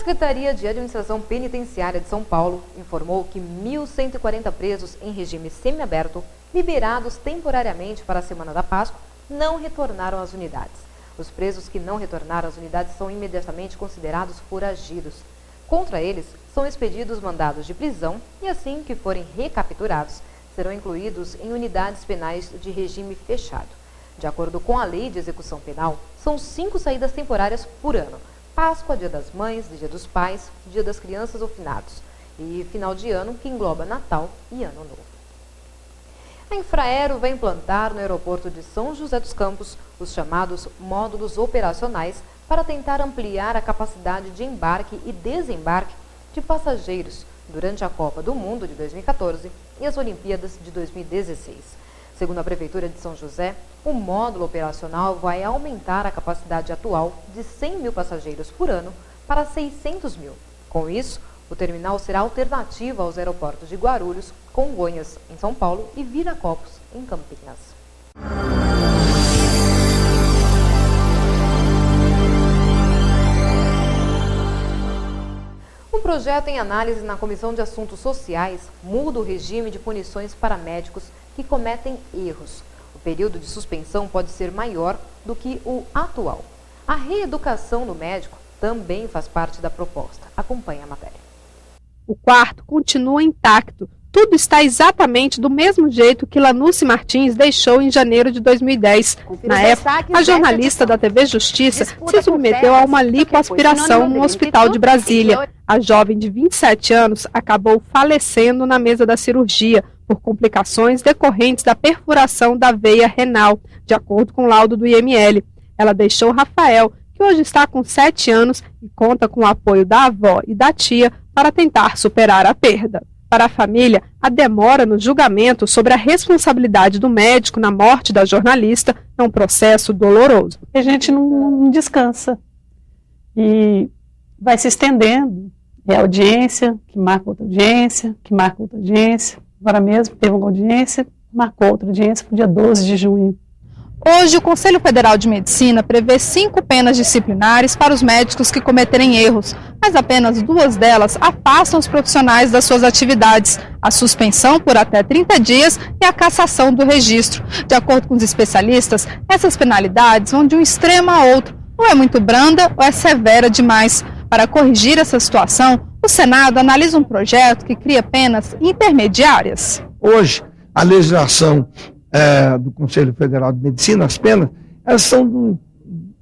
Secretaria de Administração Penitenciária de São Paulo informou que 1.140 presos em regime semiaberto, liberados temporariamente para a Semana da Páscoa, não retornaram às unidades. Os presos que não retornaram às unidades são imediatamente considerados foragidos. Contra eles, são expedidos mandados de prisão e, assim que forem recapturados, serão incluídos em unidades penais de regime fechado. De acordo com a Lei de Execução Penal, são 5 saídas temporárias por ano: Páscoa, Dia das Mães, Dia dos Pais, Dia das Crianças ou Finados, e final de ano, que engloba Natal e Ano Novo. A Infraero vai implantar no aeroporto de São José dos Campos os chamados módulos operacionais para tentar ampliar a capacidade de embarque e desembarque de passageiros durante a Copa do Mundo de 2014 e as Olimpíadas de 2016. Segundo a Prefeitura de São José, o módulo operacional vai aumentar a capacidade atual de 100 mil passageiros por ano para 600 mil. Com isso, o terminal será alternativa aos aeroportos de Guarulhos, Congonhas, em São Paulo, e Viracopos, em Campinas. Um projeto em análise na Comissão de Assuntos Sociais muda o regime de punições para médicos que cometem erros. O período de suspensão pode ser maior do que o atual. A reeducação do médico também faz parte da proposta. Acompanhe a matéria. O quarto continua intacto. Tudo está exatamente do mesmo jeito que Lanuce Martins deixou em janeiro de 2010. Na época, a jornalista da TV Justiça se submeteu a uma lipoaspiração no hospital de Brasília. A jovem de 27 anos acabou falecendo na mesa da cirurgia por complicações decorrentes da perfuração da veia renal, de acordo com o laudo do IML. Ela deixou Rafael, que hoje está com 7 anos e conta com o apoio da avó e da tia para tentar superar a perda. Para a família, a demora no julgamento sobre a responsabilidade do médico na morte da jornalista é um processo doloroso. A gente não descansa e vai se estendendo. É audiência, que marca outra audiência, que marca outra audiência. Agora mesmo teve uma audiência, marcou outra audiência para o dia 12 de junho. Hoje, o Conselho Federal de Medicina prevê 5 penas disciplinares para os médicos que cometerem erros, mas apenas 2 delas afastam os profissionais das suas atividades: a suspensão por até 30 dias e a cassação do registro. De acordo com os especialistas, essas penalidades vão de um extremo a outro, ou é muito branda ou é severa demais. Para corrigir essa situação, o Senado analisa um projeto que cria penas intermediárias. Hoje, a legislação do Conselho Federal de Medicina, as penas, elas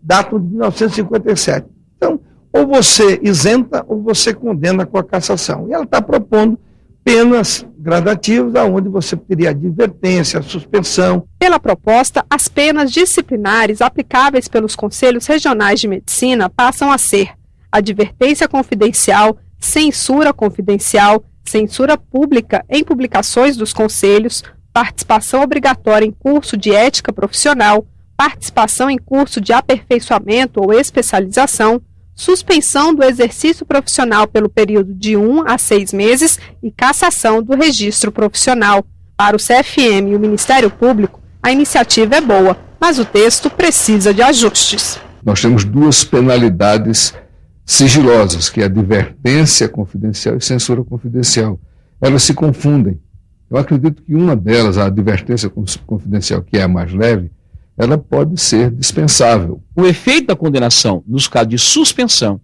datam de 1957. Então, ou você isenta ou você condena com a cassação. E ela está propondo penas gradativas, onde você teria advertência, suspensão. Pela proposta, as penas disciplinares aplicáveis pelos Conselhos Regionais de Medicina passam a ser advertência confidencial, censura confidencial, censura pública em publicações dos conselhos, participação obrigatória em curso de ética profissional, participação em curso de aperfeiçoamento ou especialização, suspensão do exercício profissional pelo período de 1 a 6 meses e cassação do registro profissional. Para o CFM e o Ministério Público, a iniciativa é boa, mas o texto precisa de ajustes. Nós temos 2 penalidades sigilosas, que é advertência confidencial e censura confidencial. Elas se confundem. Eu acredito que uma delas, a advertência confidencial, que é a mais leve, ela pode ser dispensável. O efeito da condenação, nos casos de suspensão,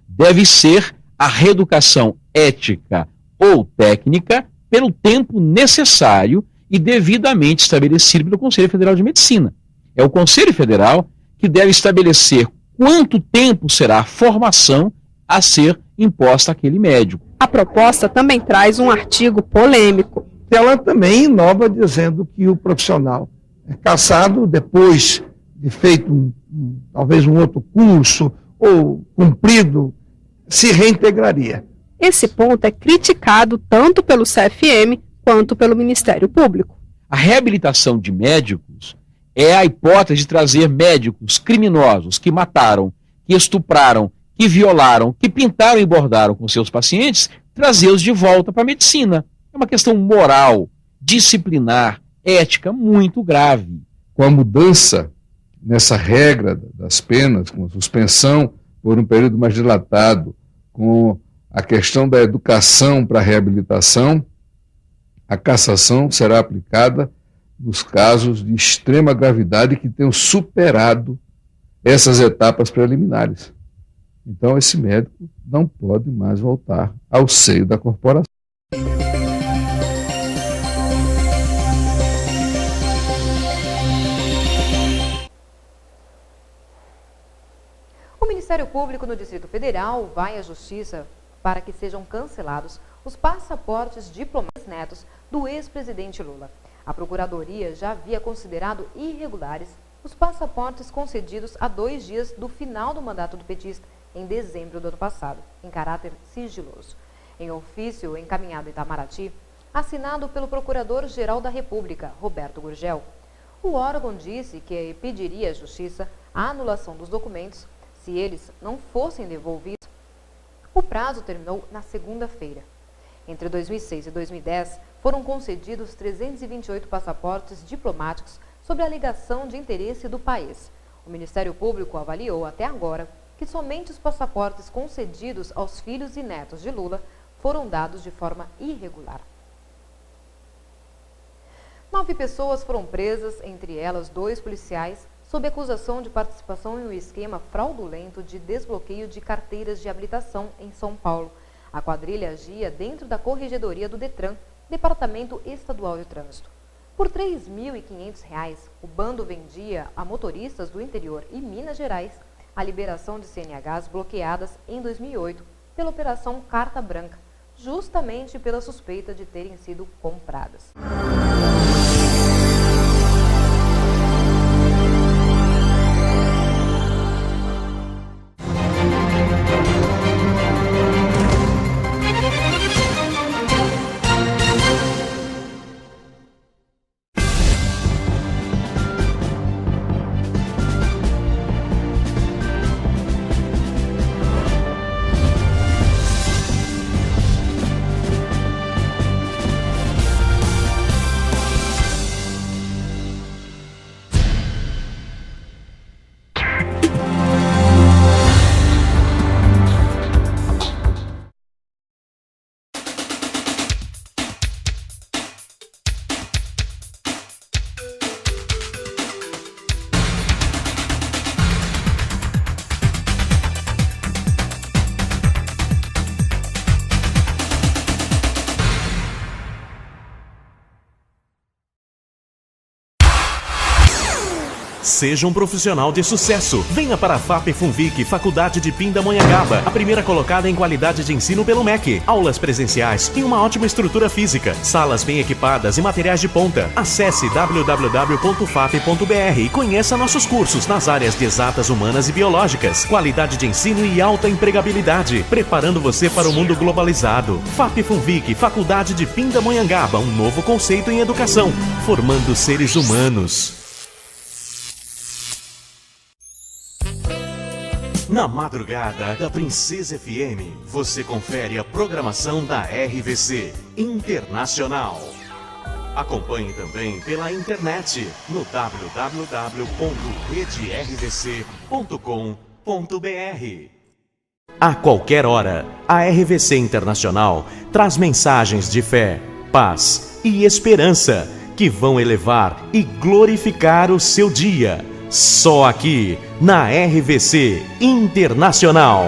deve ser a reeducação ética ou técnica pelo tempo necessário e devidamente estabelecido pelo Conselho Federal de Medicina. É o Conselho Federal que deve estabelecer quanto tempo será a formação a ser imposta àquele médico. A proposta também traz um artigo polêmico. Ela também inova dizendo que o profissional é cassado depois de feito talvez um outro curso ou cumprido, se reintegraria. Esse ponto é criticado tanto pelo CFM quanto pelo Ministério Público. A reabilitação de médicos é a hipótese de trazer médicos criminosos que mataram, que estupraram, que violaram, que pintaram e bordaram com seus pacientes, trazê-los de volta para a medicina. É uma questão moral, disciplinar, ética muito grave. Com a mudança nessa regra das penas, com a suspensão por um período mais dilatado, com a questão da educação para a reabilitação, a cassação será aplicada nos casos de extrema gravidade que tenham superado essas etapas preliminares. Então, esse médico não pode mais voltar ao seio da corporação. O Ministério Público no Distrito Federal vai à Justiça para que sejam cancelados os passaportes diplomáticos netos do ex-presidente Lula. A Procuradoria já havia considerado irregulares os passaportes concedidos a 2 dias do final do mandato do petista, em dezembro do ano passado, em caráter sigiloso. Em ofício encaminhado em Itamaraty, assinado pelo Procurador-Geral da República, Roberto Gurgel, o órgão disse que pediria à Justiça a anulação dos documentos se eles não fossem devolvidos. O prazo terminou na segunda-feira. Entre 2006 e 2010, foram concedidos 328 passaportes diplomáticos sob a alegação de interesse do país. O Ministério Público avaliou até agora que somente os passaportes concedidos aos filhos e netos de Lula foram dados de forma irregular. 9 pessoas foram presas, entre elas 2 policiais, sob acusação de participação em um esquema fraudulento de desbloqueio de carteiras de habilitação em São Paulo. A quadrilha agia dentro da Corregedoria do Detran, Departamento Estadual de Trânsito. Por R$ 3.500, o bando vendia a motoristas do interior e Minas Gerais a liberação de CNHs bloqueadas em 2008 pela Operação Carta Branca, justamente pela suspeita de terem sido compradas. Seja um profissional de sucesso. Venha para a FAP Funvic, Faculdade de Pindamonhangaba, a primeira colocada em qualidade de ensino pelo MEC. Aulas presenciais e uma ótima estrutura física, salas bem equipadas e materiais de ponta. Acesse www.fap.br e conheça nossos cursos nas áreas de exatas, humanas e biológicas. Qualidade de ensino e alta empregabilidade, preparando você para o mundo globalizado. FAP Funvic, Faculdade de Pindamonhangaba, um novo conceito em educação, formando seres humanos. Na madrugada da Princesa FM, você confere a programação da RVC Internacional. Acompanhe também pela internet no www.redervc.com.br. A qualquer hora, a RVC Internacional traz mensagens de fé, paz e esperança que vão elevar e glorificar o seu dia. Só aqui, na RVC Internacional.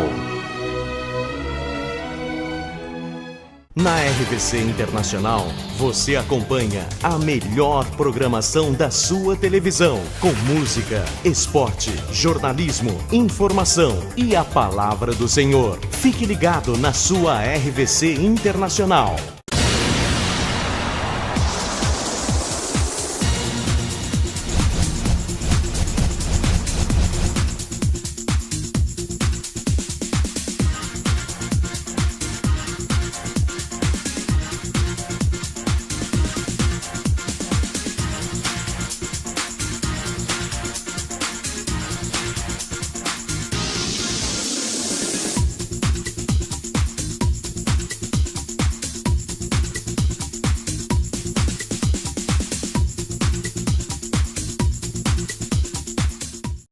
Na RVC Internacional, você acompanha a melhor programação da sua televisão, com música, esporte, jornalismo, informação e a palavra do Senhor. Fique ligado na sua RVC Internacional.